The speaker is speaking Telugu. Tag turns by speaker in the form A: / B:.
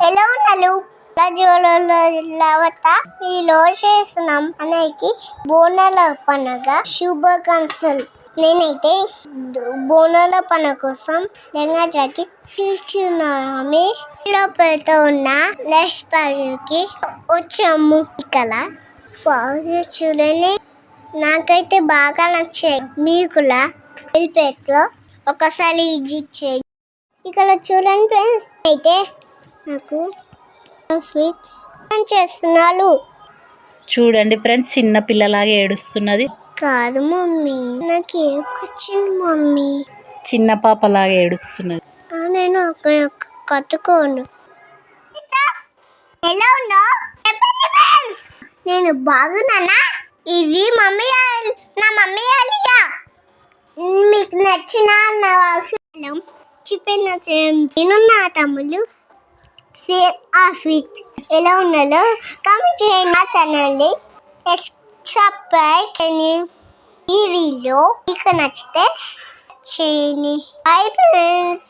A: ఎలా ఉన్నారు లవత ఈ రోజు చేస్తున్నాం అనేకి బోనాల పండుగ శుభాకాంక్షలు. నేనైతే బోనాల పండుగ కోసం లెంగా జాకెట్ తీసుకున్నాము. లోపలతో ఉన్న లెస్ పార్టీకి వచ్చాము. ఇక్కడ చూడండి, నాకైతే బాగా నచ్చాయి. మీకు కూడా వెళ్ళిపోయాక ఒకసారి విజిట్ చేయండి. ఇక్కడ చూడండి ఫ్రెండ్స్, అయితే నాకు చేస్తున్నారు.
B: చూడండి ఫ్రెండ్స్, చిన్న పిల్లలాగా ఏడుస్తున్నది.
A: కాదు మమ్మీ, నాకు వచ్చింది మమ్మీ.
B: చిన్న పాపలాగా ఏడుస్తున్నది.
A: నేను కట్టుకోను. ఎలా ఉన్నా నేను బాగున్నానా? ఇది మమ్మీ, నా మమ్మీ అలిగా. మీకు నచ్చిన నా చెప్పిన నేను నా తమ్ముళ్ళు సేమ్ ఆఫిట్ ఎలా ఉన్నాలో కామెంట్ చేయండి. నా ఛానల్ని సబ్స్క్రైబ్ చేయండి. ఈ వీడియో మీకు నచ్చితే చేయండి. Bye friends.